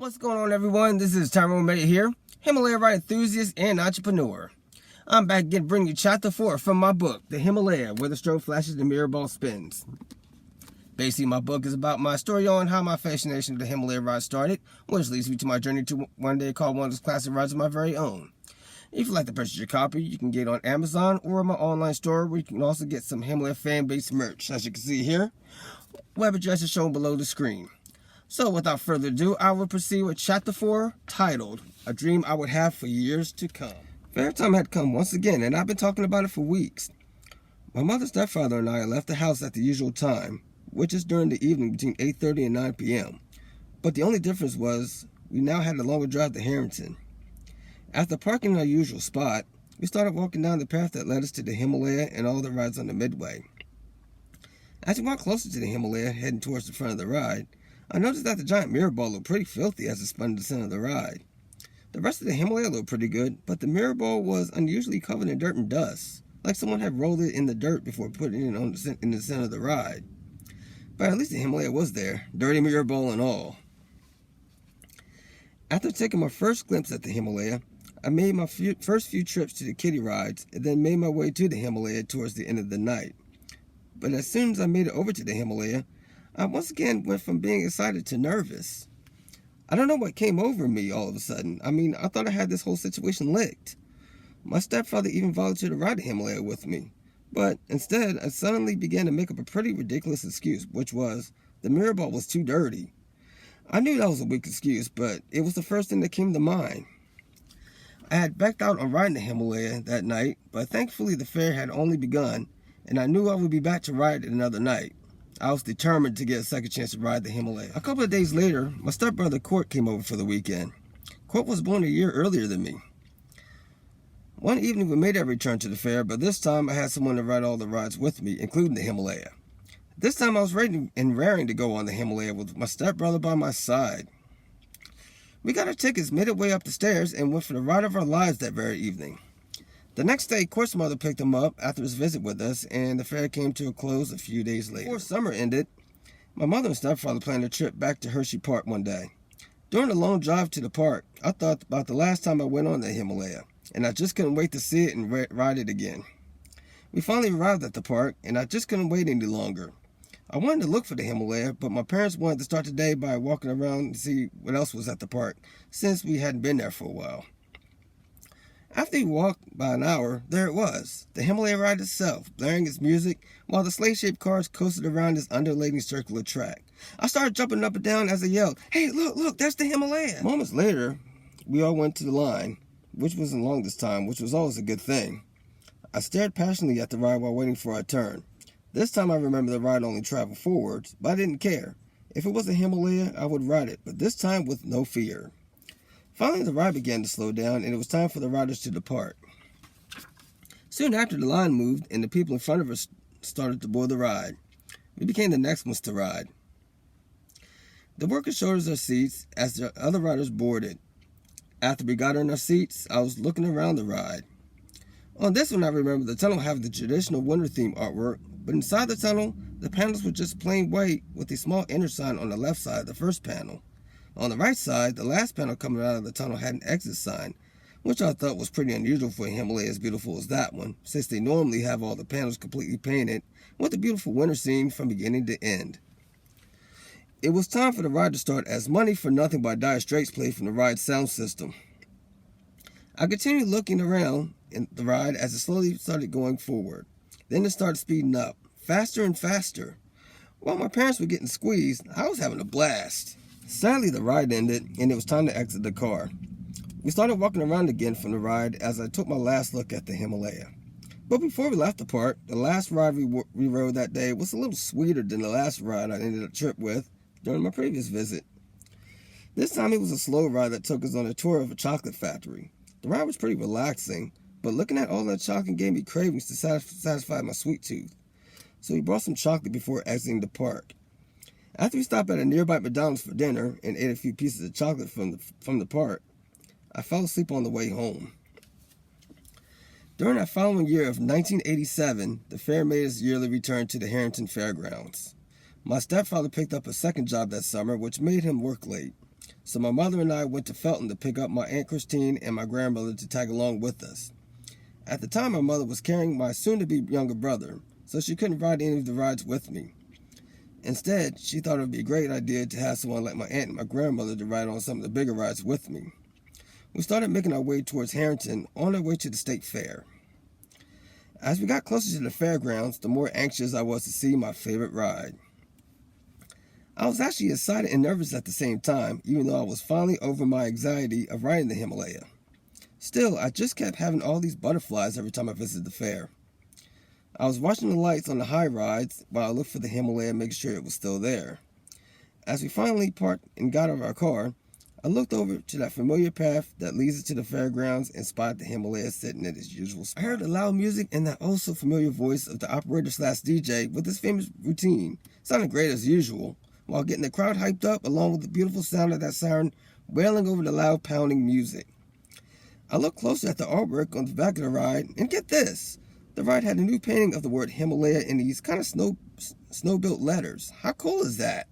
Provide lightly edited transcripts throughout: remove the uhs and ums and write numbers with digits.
What's going on, everyone? This is Tyrone May here, Himalaya ride enthusiast and entrepreneur. I'm back again bringing you chapter 4 from my book, The Himalaya, where the strobe flashes and the mirror ball spins. Basically, my book is about my story on how my fascination with the Himalaya ride started, which leads me to my journey to one day call one of those classic rides of my very own. If you'd like to purchase your copy, you can get it on Amazon or my online store, where you can also get some Himalaya fan-based merch. As you can see here, web address is shown below the screen. So without further ado, I will proceed with chapter 4, titled, A Dream I Would Have for Years to Come. Fair time had come once again, and I've been talking about it for weeks. My mother's stepfather and I left the house at the usual time, which is during the evening between 8:30 and 9 p.m. But the only difference was, we now had a longer drive to Harrington. After parking in our usual spot, we started walking down the path that led us to the Himalaya and all the rides on the Midway. As we walked closer to the Himalaya, heading towards the front of the ride, I noticed that the giant mirror ball looked pretty filthy as it spun in the center of the ride. The rest of the Himalaya looked pretty good, but the mirror ball was unusually covered in dirt and dust, like someone had rolled it in the dirt before putting it in the center of the ride. But at least the Himalaya was there, dirty mirror ball and all. After taking my first glimpse at the Himalaya, I made my first few trips to the kiddie rides and then made my way to the Himalaya towards the end of the night. But as soon as I made it over to the Himalaya, I once again went from being excited to nervous. I don't know what came over me all of a sudden. I thought I had this whole situation licked. My stepfather even volunteered to ride the Himalaya with me. But instead, I suddenly began to make up a pretty ridiculous excuse, which was, the mirror ball was too dirty. I knew that was a weak excuse, but it was the first thing that came to mind. I had backed out on riding the Himalaya that night, but thankfully the fair had only begun, and I knew I would be back to ride it another night. I was determined to get a second chance to ride the Himalaya. A couple of days later, my stepbrother Court came over for the weekend. Court was born a year earlier than me. One evening we made our return to the fair, but this time I had someone to ride all the rides with me, including the Himalaya. This time I was ready and raring to go on the Himalaya with my stepbrother by my side. We got our tickets midway up the stairs and went for the ride of our lives that very evening. The next day, Court's mother picked him up after his visit with us, and the fair came to a close a few days later. Before summer ended, my mother and stepfather planned a trip back to Hershey Park one day. During the long drive to the park, I thought about the last time I went on the Himalaya, and I just couldn't wait to see it and ride it again. We finally arrived at the park, and I just couldn't wait any longer. I wanted to look for the Himalaya, but my parents wanted to start the day by walking around to see what else was at the park, since we hadn't been there for a while. After we walked by an hour, there it was, the Himalaya ride itself, blaring its music, while the sleigh-shaped cars coasted around this undulating circular track. I started jumping up and down as I yelled, "Hey, look, that's the Himalaya!" Moments later, we all went to the line, which wasn't long this time, which was always a good thing. I stared passionately at the ride while waiting for our turn. This time I remember the ride only traveled forwards, but I didn't care. If it was a Himalaya, I would ride it, but this time with no fear. Finally, the ride began to slow down, and it was time for the riders to depart. Soon after, the line moved, and the people in front of us started to board the ride. We became the next ones to ride. The workers showed us our seats as the other riders boarded. After we got in our seats, I was looking around the ride. On this one, I remember the tunnel having the traditional winter theme artwork, but inside the tunnel, the panels were just plain white with a small enter sign on the left side of the first panel. On the right side, the last panel coming out of the tunnel had an exit sign, which I thought was pretty unusual for a Himalaya as beautiful as that one, since they normally have all the panels completely painted with a beautiful winter scene from beginning to end. It was time for the ride to start as Money for Nothing by Dire Straits played from the ride sound system. I continued looking around in the ride as it slowly started going forward. Then it started speeding up, faster and faster. While my parents were getting squeezed, I was having a blast. Sadly, the ride ended, and it was time to exit the car. We started walking around again from the ride as I took my last look at the Himalaya. But before we left the park, the last ride we rode that day was a little sweeter than the last ride I ended the trip with during my previous visit. This time it was a slow ride that took us on a tour of a chocolate factory. The ride was pretty relaxing, but looking at all that chocolate gave me cravings to satisfy my sweet tooth. So we brought some chocolate before exiting the park. After we stopped at a nearby McDonald's for dinner and ate a few pieces of chocolate from the park, I fell asleep on the way home. During that following year of 1987, the fair made its yearly return to the Harrington Fairgrounds. My stepfather picked up a second job that summer, which made him work late. so my mother and I went to Felton to pick up my Aunt Christine and my grandmother to tag along with us. At the time, my mother was carrying my soon-to-be younger brother, so she couldn't ride any of the rides with me. Instead, she thought it would be a great idea to have someone like my aunt and my grandmother to ride on some of the bigger rides with me. We started making our way towards Harrington on our way to the state fair. As we got closer to the fairgrounds, the more anxious I was to see my favorite ride. I was actually excited and nervous at the same time, even though I was finally over my anxiety of riding the Himalaya. Still, I just kept having all these butterflies every time I visited the fair. I was watching the lights on the high rides while I looked for the Himalaya, making sure it was still there. As we finally parked and got out of our car, I looked over to that familiar path that leads us to the fairgrounds and spotted the Himalaya sitting at its usual spot. I heard the loud music and that also familiar voice of the operator/DJ with his famous routine. Sounded great as usual, while getting the crowd hyped up along with the beautiful sound of that siren wailing over the loud pounding music. I looked closer at the artwork on the back of the ride, and get this! The ride had a new painting of the word Himalaya in these kind of snow-built letters. How cool is that?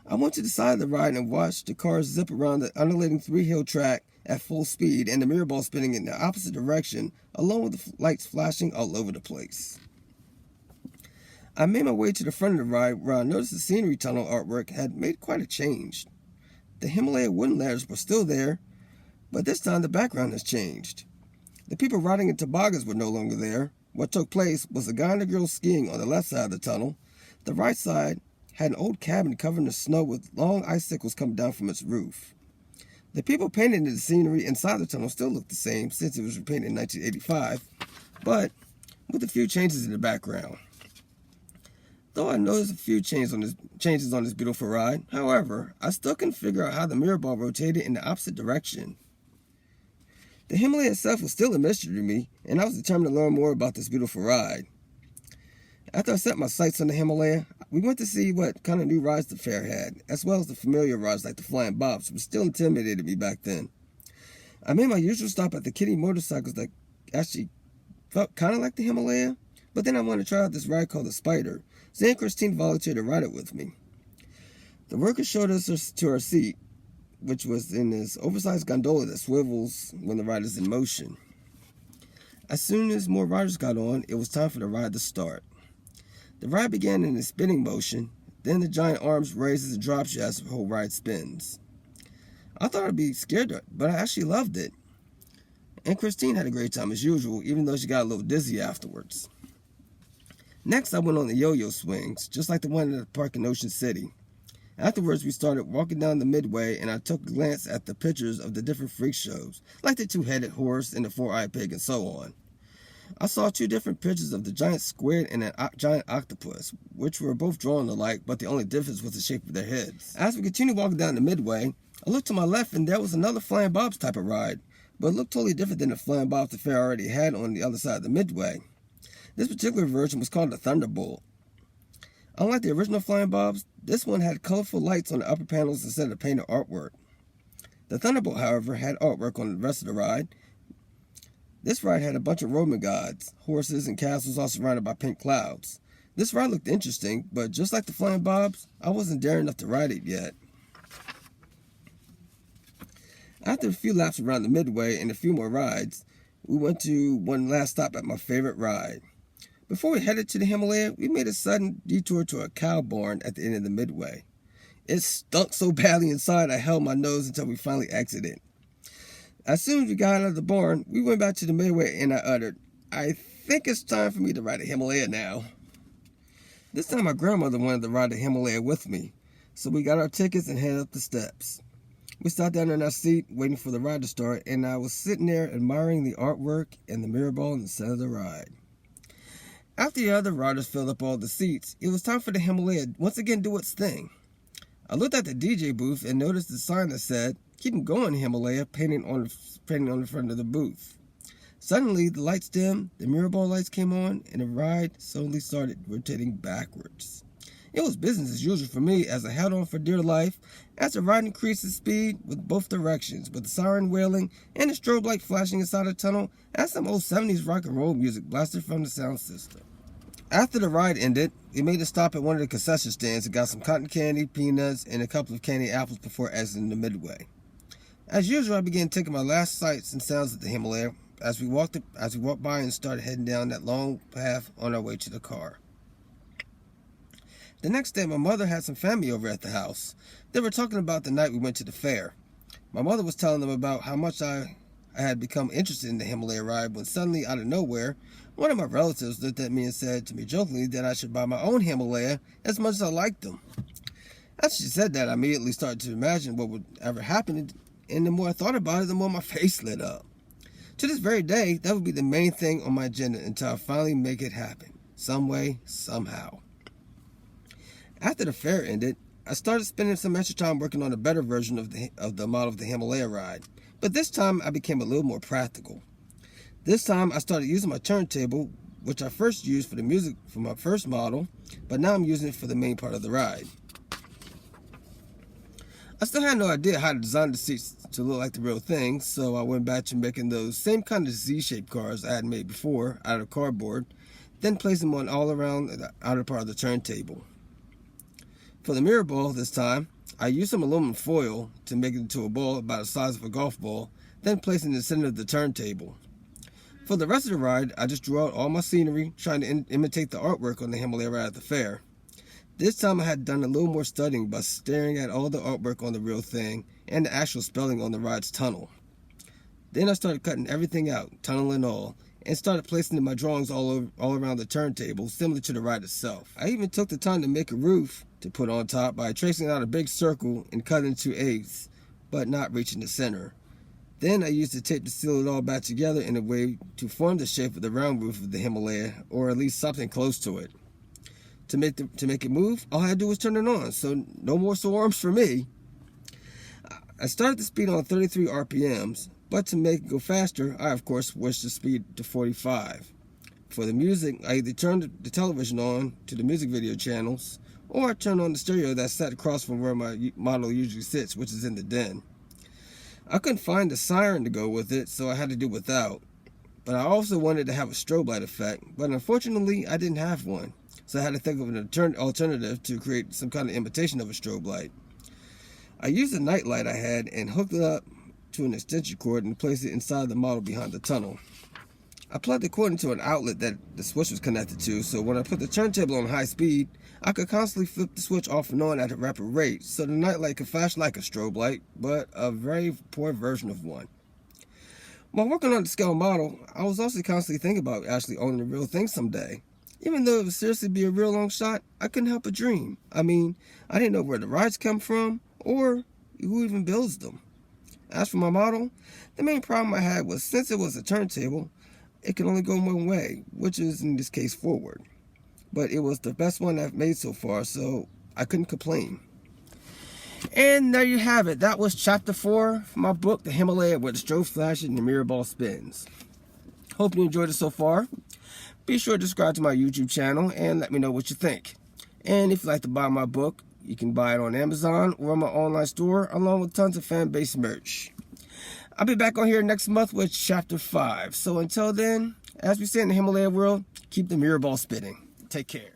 I went to the side of the ride and watched the cars zip around the undulating three-hill track at full speed and the mirror ball spinning in the opposite direction, along with the lights flashing all over the place. I made my way to the front of the ride where I noticed the scenery tunnel artwork had made quite a change. The Himalaya wooden ladders were still there, but this time the background has changed. The people riding in toboggans were no longer there. What took place was a guy and a girl skiing on the left side of the tunnel. The right side had an old cabin covered in snow with long icicles coming down from its roof. The people painted in the scenery inside the tunnel still looked the same since it was repainted in 1985, but with a few changes in the background. Though I noticed a few changes on this beautiful ride, however, I still couldn't figure out how the mirror ball rotated in the opposite direction. The Himalaya itself was still a mystery to me, and I was determined to learn more about this beautiful ride. After I set my sights on the Himalaya, we went to see what kind of new rides the fair had, as well as the familiar rides like the Flying Bobs, which still intimidated me back then. I made my usual stop at the kiddie motorcycles that actually felt kind of like the Himalaya, but then I wanted to try out this ride called the Spider, so Aunt Christine volunteered to ride it with me. The worker showed us to our seat, which was in this oversized gondola that swivels when the ride is in motion. As soon as more riders got on, it was time for the ride to start. The ride began in a spinning motion, then the giant arms raises and drops you as the whole ride spins. I thought I'd be scared, but I actually loved it. And Christine had a great time as usual, even though she got a little dizzy afterwards. Next, I went on the yo-yo swings, just like the one at the park in Ocean City. Afterwards, we started walking down the midway, and I took a glance at the pictures of the different freak shows, like the two-headed horse and the four-eyed pig and so on. I saw two different pictures of the giant squid and a giant octopus, which were both drawn alike, but the only difference was the shape of their heads. As we continued walking down the midway, I looked to my left, and there was another Flying Bobs type of ride, but it looked totally different than the Flying Bobs the fair already had on the other side of the midway. This particular version was called the Thunderbolt. Unlike the original Flying Bobs, this one had colorful lights on the upper panels instead of painted artwork. The Thunderbolt, however, had artwork on the rest of the ride. This ride had a bunch of Roman gods, horses, and castles all surrounded by pink clouds. This ride looked interesting, but just like the Flying Bobs, I wasn't daring enough to ride it yet. After a few laps around the midway and a few more rides, we went to one last stop at my favorite ride. Before we headed to the Himalaya, we made a sudden detour to a cow barn at the end of the midway. It stunk so badly inside I held my nose until we finally exited. As soon as we got out of the barn, we went back to the midway and I uttered, "I think it's time for me to ride a Himalaya now." This time my grandmother wanted to ride the Himalaya with me, so we got our tickets and headed up the steps. We sat down in our seat waiting for the ride to start, and I was sitting there admiring the artwork and the mirror ball in the center of the ride. After the other riders filled up all the seats, it was time for the Himalaya once again do its thing. I looked at the DJ booth and noticed the sign that said, "Keep going, Himalaya," painted on the front of the booth. Suddenly, the lights dimmed, the mirror ball lights came on, and the ride slowly started rotating backwards. It was business as usual for me as I held on for dear life as the ride increased its speed with both directions, with the siren wailing and the strobe light flashing inside the tunnel as some old 70s rock and roll music blasted from the sound system. After the ride ended, we made a stop at one of the concession stands and got some cotton candy, peanuts, and a couple of candy apples before exiting the midway. As usual, I began taking my last sights and sounds at the Himalaya as we walked by and started heading down that long path on our way to the car. The next day, my mother had some family over at the house. They were talking about the night we went to the fair. My mother was telling them about how much I had become interested in the Himalaya ride when suddenly, out of nowhere, one of my relatives looked at me and said to me jokingly that I should buy my own Himalaya as much as I liked them. After she said that, I immediately started to imagine what would ever happen, and the more I thought about it, the more my face lit up. To this very day, that would be the main thing on my agenda until I finally make it happen, some way, somehow. After the fair ended, I started spending some extra time working on a better version of the model of the Himalaya ride, but this time I became a little more practical. This time I started using my turntable, which I first used for the music for my first model, but now I'm using it for the main part of the ride. I still had no idea how to design the seats to look like the real thing, so I went back to making those same kind of Z-shaped cars I had made before out of cardboard, then placed them on all around the outer part of the turntable. For the mirror ball this time, I used some aluminum foil to make it into a ball about the size of a golf ball, then placed it in the center of the turntable. For the rest of the ride, I just drew out all my scenery, trying to imitate the artwork on the Himalaya ride at the fair. This time I had done a little more studying by staring at all the artwork on the real thing and the actual spelling on the ride's tunnel. Then I started cutting everything out, tunnel and all, and started placing my drawings all around the turntable, similar to the ride itself. I even took the time to make a roof to put on top by tracing out a big circle and cutting into eighths, but not reaching the center. Then I used the tape to seal it all back together in a way to form the shape of the round roof of the Himalaya, or at least something close to it. To make it move, all I had to do was turn it on, so no more sore arms for me. I started the speed on 33 RPMs, but to make it go faster, I of course switched the speed to 45. For the music, I either turned the television on to the music video channels, or I turned on the stereo that sat across from where my model usually sits, which is in the den. I couldn't find a siren to go with it, so I had to do without. But I also wanted to have a strobe light effect, but unfortunately I didn't have one. So I had to think of an alternative to create some kind of imitation of a strobe light. I used a night light I had and hooked it up to an extension cord and placed it inside the model behind the tunnel. I plugged the cord into an outlet that the switch was connected to, so when I put the turntable on high speed, I could constantly flip the switch off and on at a rapid rate, so the night light could flash like a strobe light, but a very poor version of one. While working on the scale model, I was also constantly thinking about actually owning the real thing someday. Even though it would seriously be a real long shot, I couldn't help but dream. I mean, I didn't know where the rides come from, or who even builds them. As for my model, the main problem I had was since it was a turntable, it could only go one way, which is in this case forward. But it was the best one I've made so far, so I couldn't complain. And there you have it. That was chapter 4 from my book, The Himalaya, where the strobe flashes and the mirror ball spins. Hope you enjoyed it so far. Be sure to subscribe to my YouTube channel and let me know what you think. And if you'd like to buy my book, you can buy it on Amazon or my online store, along with tons of fan-based merch. I'll be back on here next month with chapter 5. So until then, as we say in the Himalaya world, keep the mirror ball spinning. Take care.